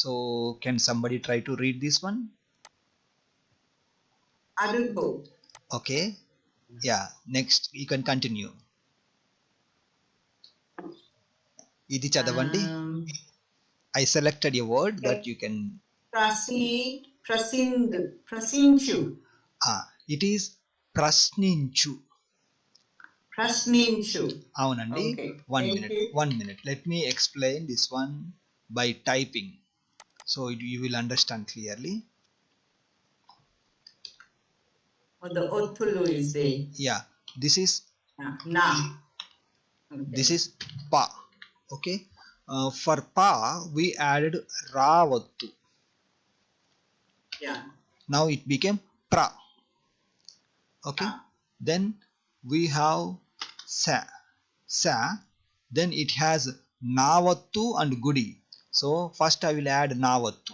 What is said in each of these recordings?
So can somebody try to read this one? Arugo. Okay, yeah, next you can continue. Idi chadavandi. I selected a word that you can. Prasinchu. It is prasninchu. Prasninchu. Avanandi. Okay. One minute. Let me explain this one by typing, so you will understand clearly. The Ottulu is there. Yeah, this is Na. Okay. This is pa. Okay, for pa we added ravattu. Yeah. Now it became pra. Okay, then we have sa, then it has navattu and gudi. So first I will add navattu.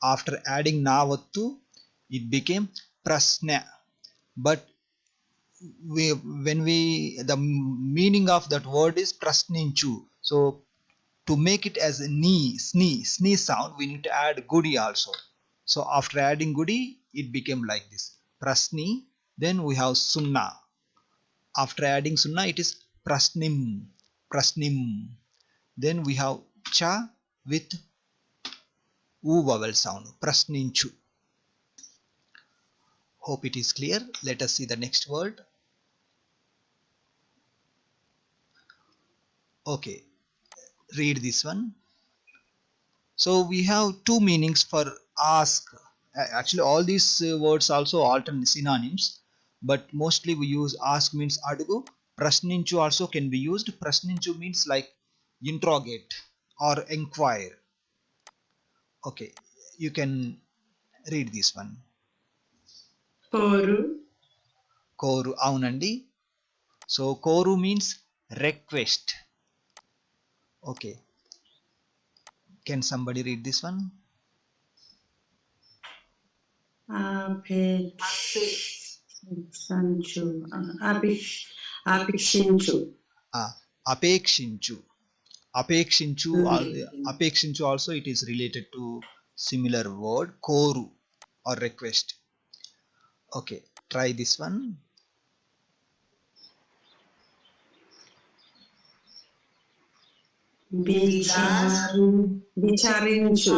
After adding navattu, it became prasna. But when we the meaning of that word is prasninchu. So to make it as a snee sound, we need to add gudi also. So after adding gudi, it became like this prasni. Then we have sunna. After adding sunna, it is prasnim. Then we have cha with u vowel sound, prasninchu. Hope it is clear. Let us see the next word. Okay, read this one. So we have two meanings for ask. Actually all these words also alternate synonyms, but mostly we use ask means adugu. Prasninchu also can be used. Prasninchu means like interrogate or inquire. Okay, you can read this one. Koru aunandi. So koru means request. Okay, can somebody read this one? Apekshinchu. Apekshinchu. Apekshinchu also it is related to similar word koru or request. Okay, try this one. Vicharinchu.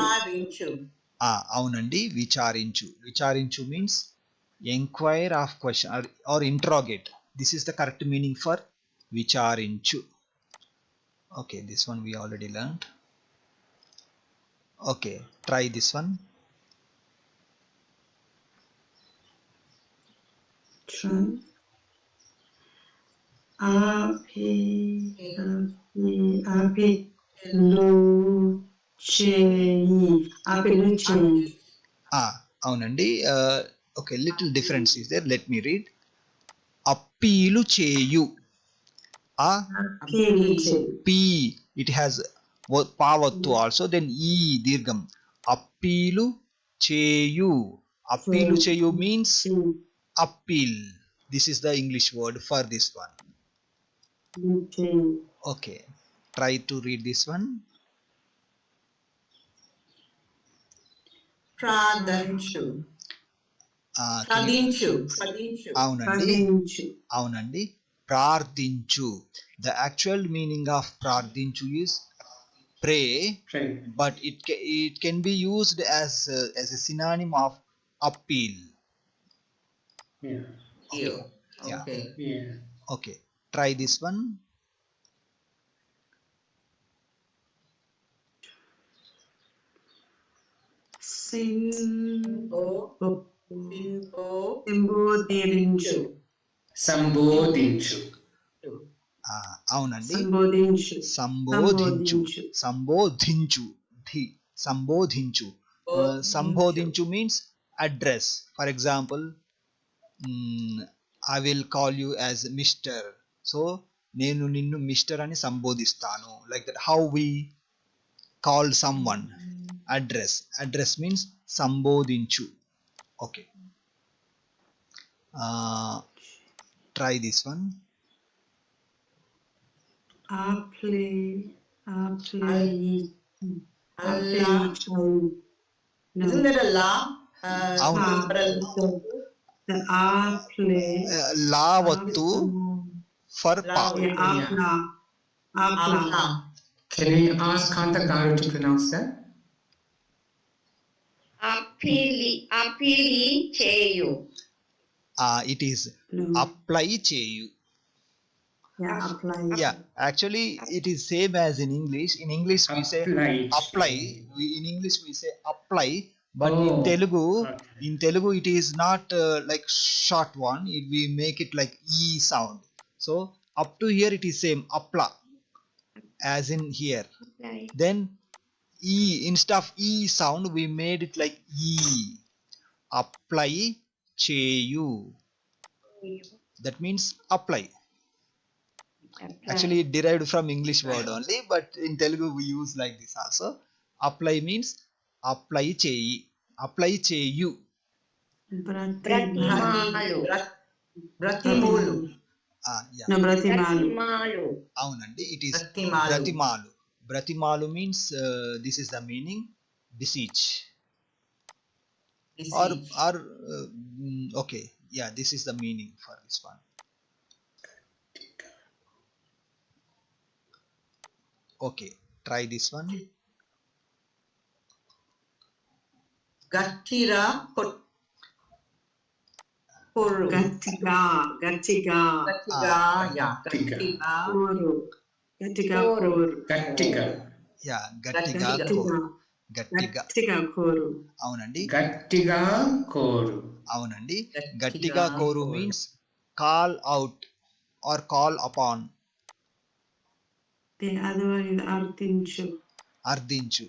Aunandi, vicharinchu means inquire of question or interrogate. This is the correct meaning for vicharinchu. Okay, this one we already learned. Okay, try this one. Aunandi. Okay, little difference is there. Let me read. Appeelu cheyu. P, it has pavattu also. Then e dirgham. Appeelu cheyu. Appeelu cheyu means appeal. This is the English word for this one. Okay, try to read this one. Pradanchu. Aunandi. Prardinchu. The actual meaning of prardinchu is pray, but it can be used as a synonym of appeal. Okay, try this one. Sambodhinchu. Aunandi. Sambodhinchu. Sambodhinchu means address. For example, I will call you as Mr. So నేను నిన్ను mister అని సంబోధిస్తాను. Like that, how we call someone. Address means sambodhinchu. Okay, try this one. Allah. No. Isn't there a la? అవును. The R play. లావత్తు for పా. Yeah, Apla. Apla. Apla. Can I ask Kanta Garu to pronounce that? అపిలి చేయు. It is No. apply cheyu. Yeah, apply. Yeah, actually it is same as in English. In English we say apply. In English we say apply, but in Oh, Telugu, okay. in Telugu it is not like short one. We make it like e sound. So up to here it is same apply as in here. Then e, instead of e sound we made it like e. Apply cheyu. That means apply. Actually it derived from English word only, but in Telugu we use like this also. Apply means apply cheyi. Apply cheyu. బ్రతిమాలు. Bratimulu. Yeah. No, Bratimalu. బ్రతిమాలు. Avunandi, it is Bratimalu. Bratimalu. Bratimalu means this is the meaning, beseech. Or okay, yeah, this is the meaning for this one. Okay, try this one. Gattira Kuru. Gattiga. Gattiga, yeah. Gattiga. Gattiga. Kuru. Gattiga Kuru. Kuru. Gattiga. Yeah, Gattiga Gattiga. Koru. Gattiga. Gattiga Kuru. Avunandi. Gattiga Koru. Avunandi. Gattiga Gattiga Koru Koru. means call out or call upon. The other one is Artinchu. Ardinchu.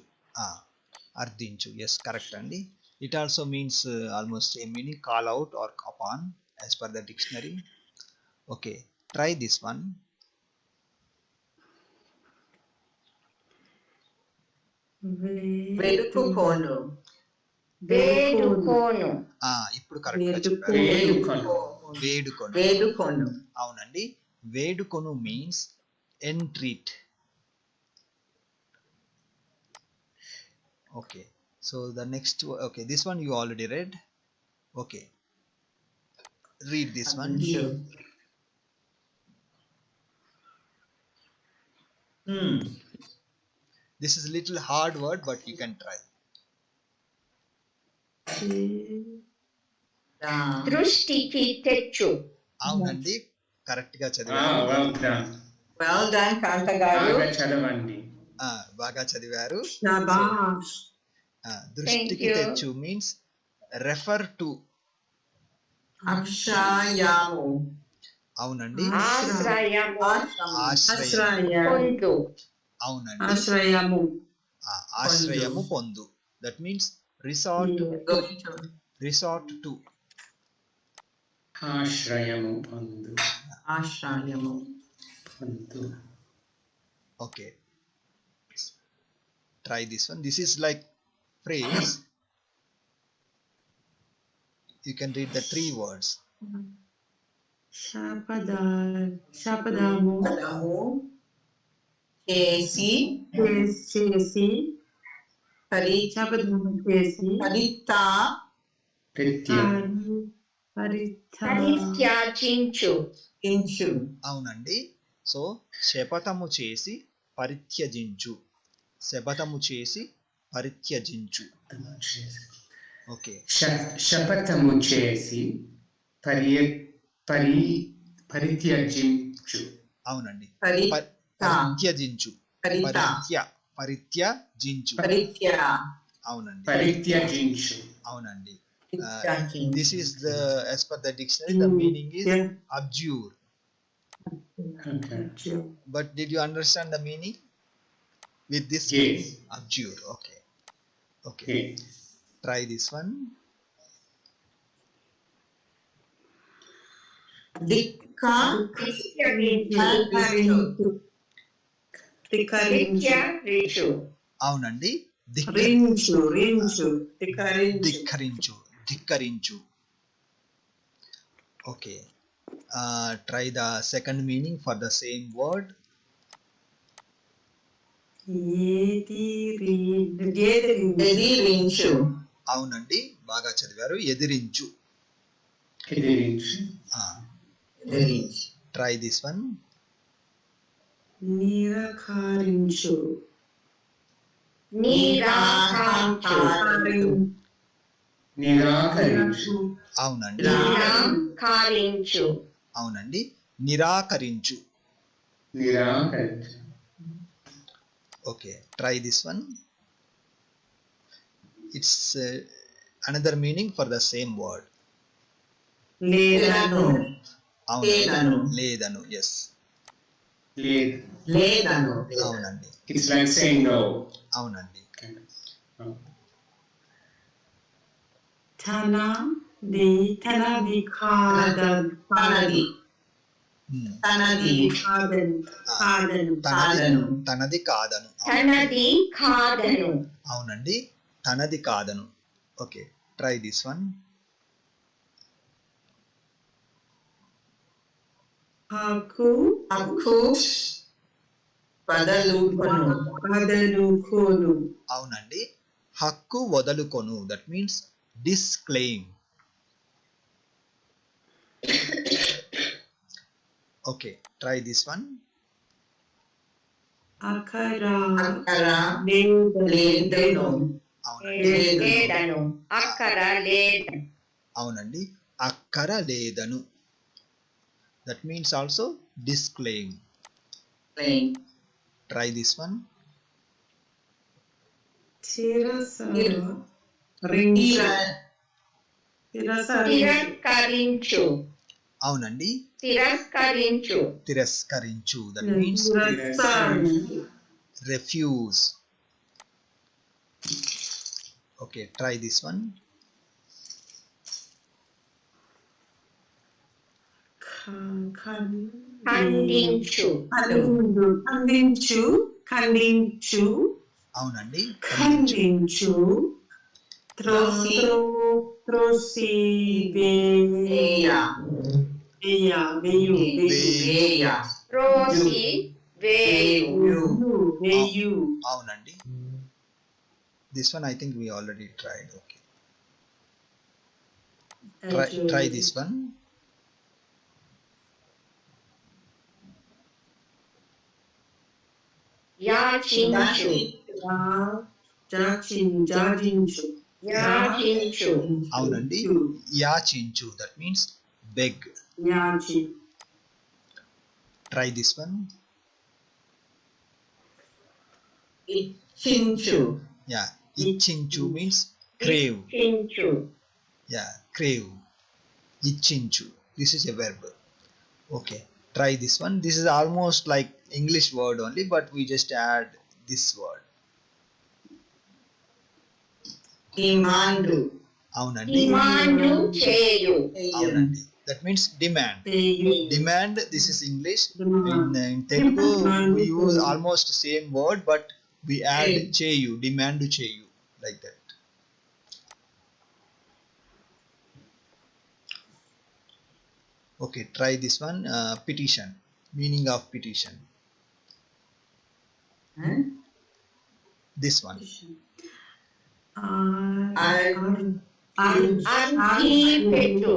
Ardinchu. Yes, correct, Andy. It also means almost same meaning, call out or upon as per the dictionary. Okay, try this one. Vedukonu. వేడుకోను. ఇప్పుడు correct గా చెప్పారు. Vedukonu. వేడుకొను. Vedukonu. అవునండి. వేడుకొను means entreat. Okay, so the next okay, this one you already read. Okay, read this one. Sure. This is a little hard word, but you can try. దృష్టికి తెచ్చు. అవునండి, correct గా Ah, చదివారు. well done. Well done, Kanta Garu. Baga chadavandi. బాగా చదివారు. Shabash. దృష్టికి you. తెచ్చు means refer to. Akshayamu. అవునండి, ఆశ్రయము. ఆశ్రయం. Ashraya. పొందు. అవునండి, Ashrayamu. ఆశ్రయము పొందు. That means resort. Going to. Resort to. Ashrayamu Pandu. Ashrayamu. Pandu. Okay, try this one. This is like phrase. You can read the 3 words. Shapadamu. Padamu. Chesi. Chesi. Shapadamu Chesi. Parita. Pritya. పరిత్యాజించు. Inchu. అవునండి, so శపథము చేసి పరిత్యజించు. శపథము చేసి పరిత్యజించు. Okay, శపథము చేసి పరిత్యజించు. అవునండి, Parita. పరిత్యజించు. Parita. పరిత్యజించు. Paritya. అవునండి, పరిత్యజించు. అవునండి. Parityajiంచు. This is the, as per the dictionary, the meaning is Yeah. abjure. Okay. But did you understand the meaning with this? Yes. Abjure. Okay. Okay. Okay. Try this one. Dikka. ధిక్కరించు. అవునండి, Rinchu. ధిక్కరించు. ధిక్కరించు. Okay. Try the second meaning for the same word. ఎదిరించు. అవునండి, బాగా చదివారు. ఎదిరించు. ఎదిరించు. ఎదిరించు. Try this one. నిరాకరించు. నిరాకరించు. నిరాకరించు. అవునండి, నిరాకరించు. అవునండి, నిరాకరించు. నిరాకరించు. Okay, try this one. It's another meaning for the same word. లేదను. లేదను. లేదను. ఎస్, లేదు. లేదను. అవునండి, It's like saying no. అవునండి. తనది కాదను. తనది. Hmm. తనది. కాదను. తనది కాదను. తనది కాదను. అవునండి, తనది కాదను. Okay, try this one. హక్కు హక్కు వదలుకొను. వదలుకొను. అవునండి, హక్కు వదులుకొను. That means disclaim. Okay, try this one. అక్కర అక్కర లేదను. అవునండి, లేదను. అక్కర లేదను. అవునండి, అక్కర లేదను. That means also disclaim. Try this one. తిరస్కరించు. అవునండి, తిరస్కరించు. తిరస్కరించు. That means refuse. Okay, try this one. ఖండించు. ఖండించు. అవునండి, ఖండించు. త్రోసివేయ. త్రోసి వేయు. అవునండి. This one I think we already tried. Okay, try this one. యాచించు. యాచించు. అవునండి, యాచించు. That means beg. Try this one. ఇచ్చించు. Yeah, ఇచ్చించు means crave. ఇచ్చించు. Yeah, crave. ఇచ్చించు. This is a verb. Okay, try this one. This is almost like English word only, but we just add this word. Demand. అవునండి, demand చేయు. అవునండి. That means demand. Demand, this is English. In Telugu we use almost same word, but we add cheyu. Demand cheyu, like that. Okay, try this one. Petition. Meaning of petition. This one. అర్జీ పెట్టు.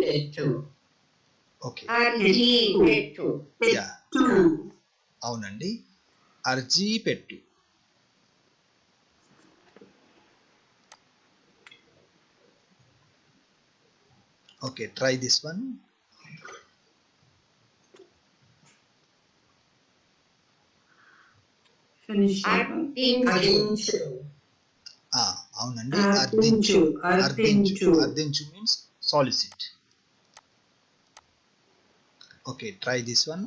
పెట్టు. Okay. అర్జీ పెట్టు. Yeah. అవునండి, అర్జీ పెట్టు. Okay, try this one. అర్థించు. అవునండి, అర్థించు. అర్థించు means solicit. Okay, try this one.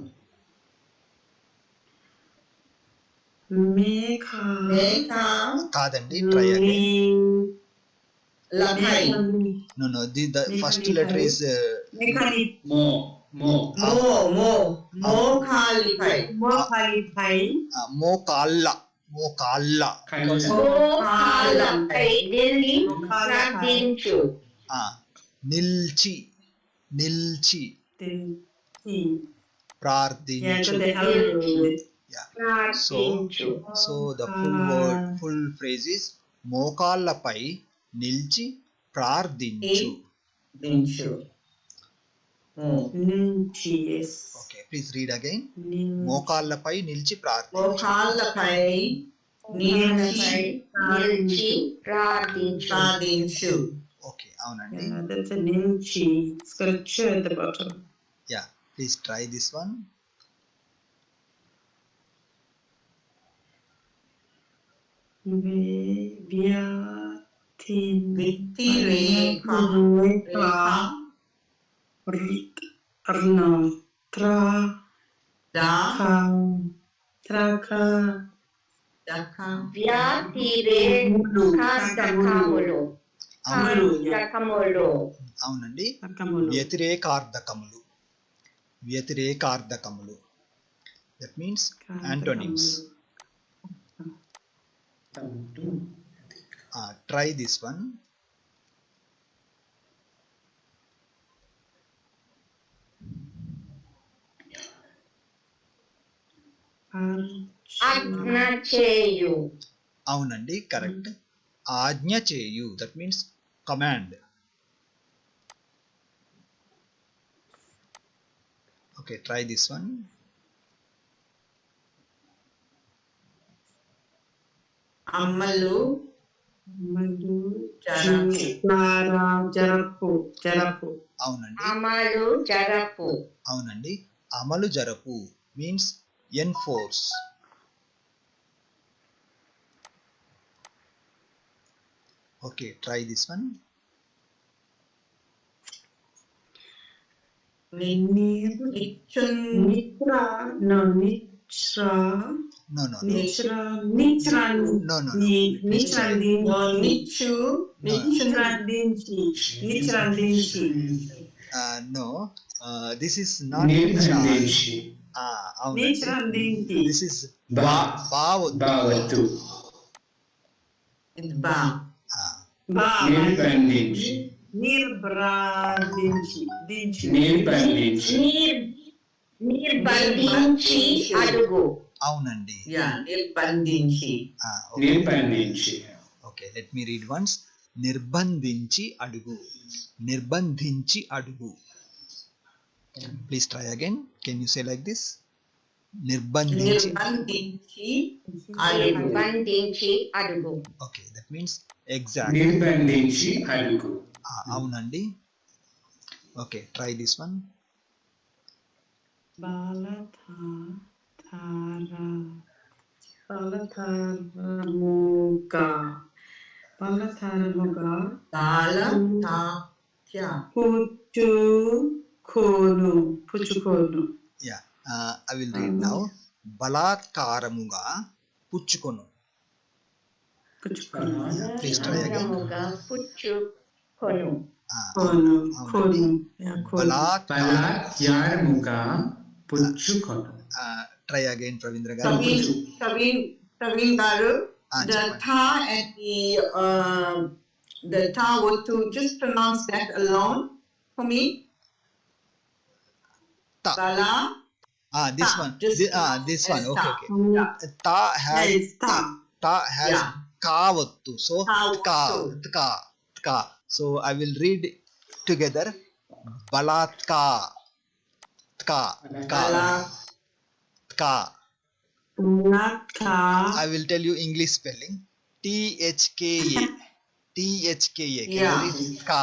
మేఘ కాదండి, try again. లభై. No, the first letter is Mo. మోకాలిపై. మోకాళ్ళ. మోకాళ్ళపై నిలిచి ప్రార్థించు. నిల్చి ప్రార్థించు. ప్రార్థించు. So the full phrase is మోకాళ్ళపై నిల్చి ప్రార్థించు. దించు. నుంచి, yes. Okay, please read again. నుంచి. మోకాళ్ళపై నిల్చి ప్రార్థించు. మోకాళ్ళపై నిలిచి నిలిచి ప్రార్థించు. ప్రార్థించు. Okay, అవునండి. Yeah, that's a నుంచి. Scripture at the bottom. Yeah, please try this one. వ్యతిరేక వ్యతిరేకార్థకములు. అవునండి, వ్యతిరేకార్థకములు. వ్యతిరేకార్థకములు, that means antonyms. Try this one. ఆజ్ఞ చేయు. అవునండి, కరెక్ట్. ఆజ్ఞ చేయు, that means command. Okay, try this one. అమ్మలు జరపు. అవునండి, అమలు జరపు. అవునండి, అమలు జరపు means enforce. Okay, try this one. No. నిచ్చు No, this is not నిర్బంధించి. అవునండి, this is భావత్తు. బా నిర్బంధించి. నిర్బంధించి. నిర్బంధించి అడుగు. అవునండి. నిర్బంధించి. నిర్బంధించి. Okay, let me read once. నిర్బంధించి అడుగు. నిర్బంధించి అడుగు. Please try again. Can you say like this? నిర్బంధించి. నిర్బంధించి అడుగు. Okay, that means exactly. నిర్బంధించి అడుగు. అవునండి. Okay, try this one. బలధారముగా పుచ్చుకోను. Yeah, I will read now. బలాత్కారముగా పుచ్చుకొను. Please try again. పుచ్చుకొను. అవునండి. బలాత్కారముగా పుచ్చుకొను. Try again, Pravindra garu. Praveen garu, the చెప్పండి. tha and the tha were to just pronounce that alone for me. Ta. Bala. This Ta, one. just This one. as Okay, ta. okay. Yeah. Ta has Yes, ta. Ta has Yeah. kavattu. So Kavattu. ka. So I will read together. Balatka. Bala. Ka. Balatka. I will tell you English spelling. THKA. Yeah. Ka.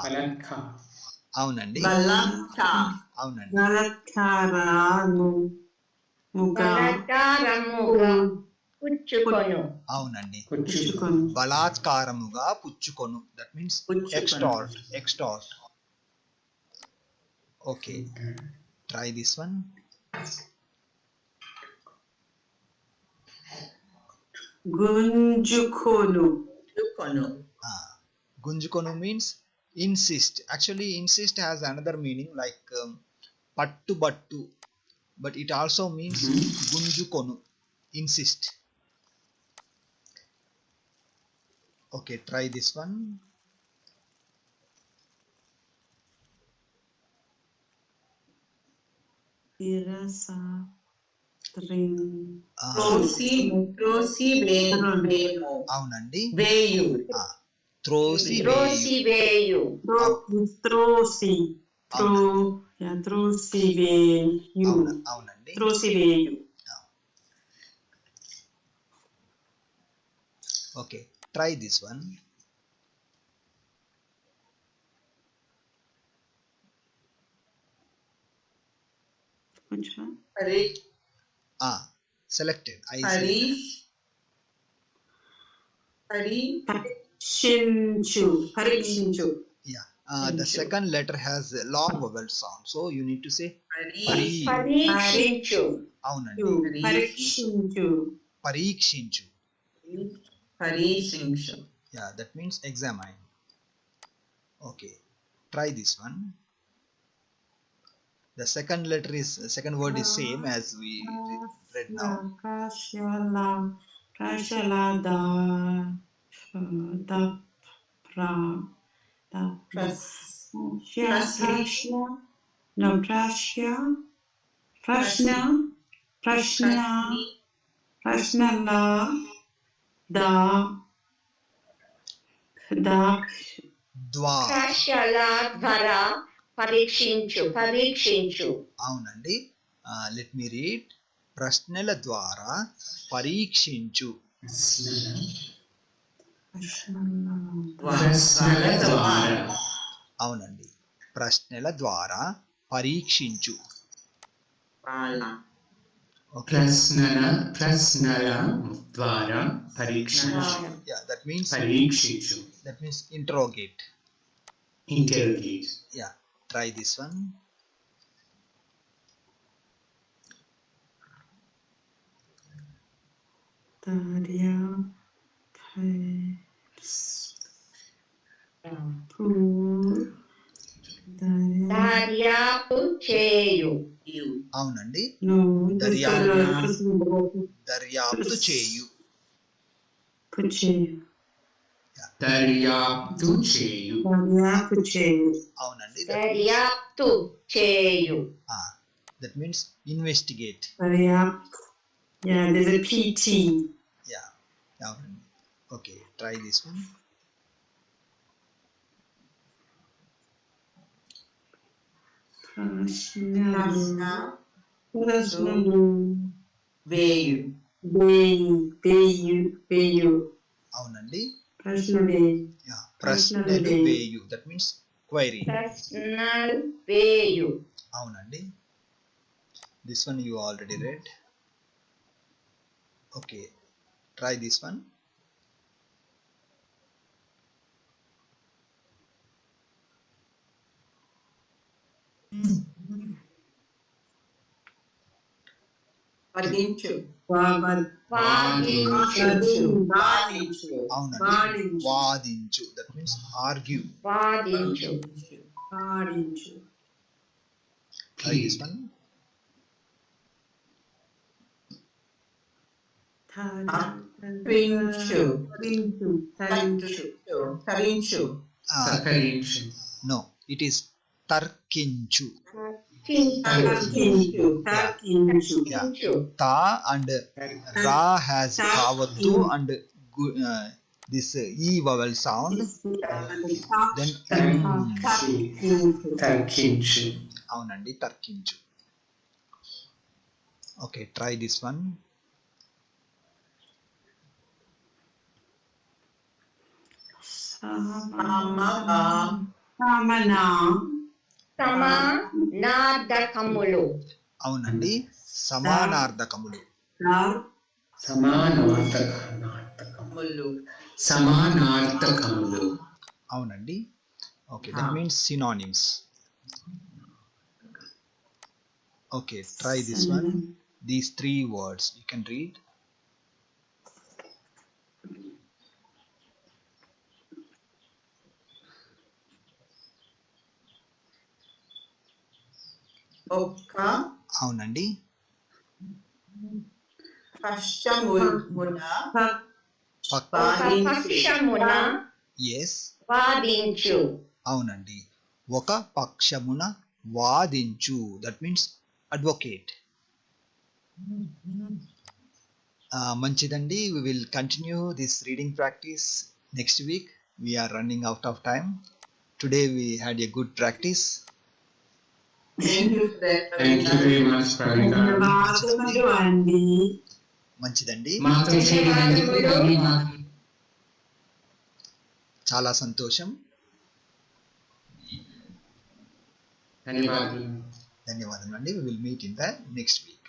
బలాత్కా. అవునండి. Balaka. అవునండి. బలాత్కారముగా పుచ్చుకొను. అవునండి. పుచ్చుకొను. బలాత్కారముగా పుచ్చుకొను. That means పుచ్చుకొను. extort. Okay, try this one. గుంజుకొను. Gunjukonu means insist. Actually, insist has another meaning like pattu battu, but it also means gunjukonu, insist. Okay, try this one. త్రోసివేయుము. అవునండి. వేయు. త్రోసివేయు. త్రోసివేయు. త్రోసి త్రోసివేయు. అవునండి. త్రోసివేయు. Okay, try this one. Selected. I selected. పరీక్షించు. Yeah. The second letter has a long vowel sound, so you need to say pari. పరీక్షించు. అవునండి. పరీక్షించు. పరీక్షించు. పరీక్షించు. Yeah, that means examine. Okay, try this one. The second word is same as we read now. Prashalada. ప్రశ్నల ద్వారా పరీక్షించు. పరీక్షించు. అవునండి. Let me read. ప్రశ్నల ద్వారా పరీక్షించు. అవునండి. ప్రశ్నల ద్వారా పరీక్షించు. ప్రశ్నల ద్వారా పరీక్షించు. Yeah, that means పరీక్షించు. That means interrogate. Interrogate. Yeah, try this one. దర్యాప్తు చేయు. అవునండి. దర్యాప్తు చేయు. దర్యాప్తు చేయు. అవునండి. దర్యాప్తు చేయు. That means investigate. Yeah, there's a PT. Yeah. అవునండి. Okay, try this one. వేయు. అవునండి. ప్రశ్నలు ప్రశ్నలు వేయు. That means query. ప్రశ్నలు వేయు. అవునండి. This one you already read. Okay, try this one. వాదించు. అవునండి. వాదించు. That means argue. వాదించు. Try this one. తరించు. No, it is తర్కించు. Ta and ra has kavattu and this e vowel sound. Then తర్కించు. అవునండి. తర్కించు. Okay, try this one. సమానార్థకములు. అవునండి. సమానార్థకములు. సమానార్థకములు. అవునండి. Okay, that means synonyms. Okay, try this one. These three words you can read. ఒక్క. అవునండి. పశ్చమున. పక్షమున. Yes. వాదించు. అవునండి. ఒక పక్షమున వాదించు. That means advocate. మంచిదండి. We will continue this reading practice next week. We are running out of time. Today we had a good practice. Thank you for that. Thank you very much, Pravika. ధన్యవాదములు అండి. మంచిదండి. మాతో చేరినందుకు ధన్యవాదాలు. చాలా సంతోషం. ధన్యవాదాలు. ధన్యవాదాలు అండి. We will meet in the next week.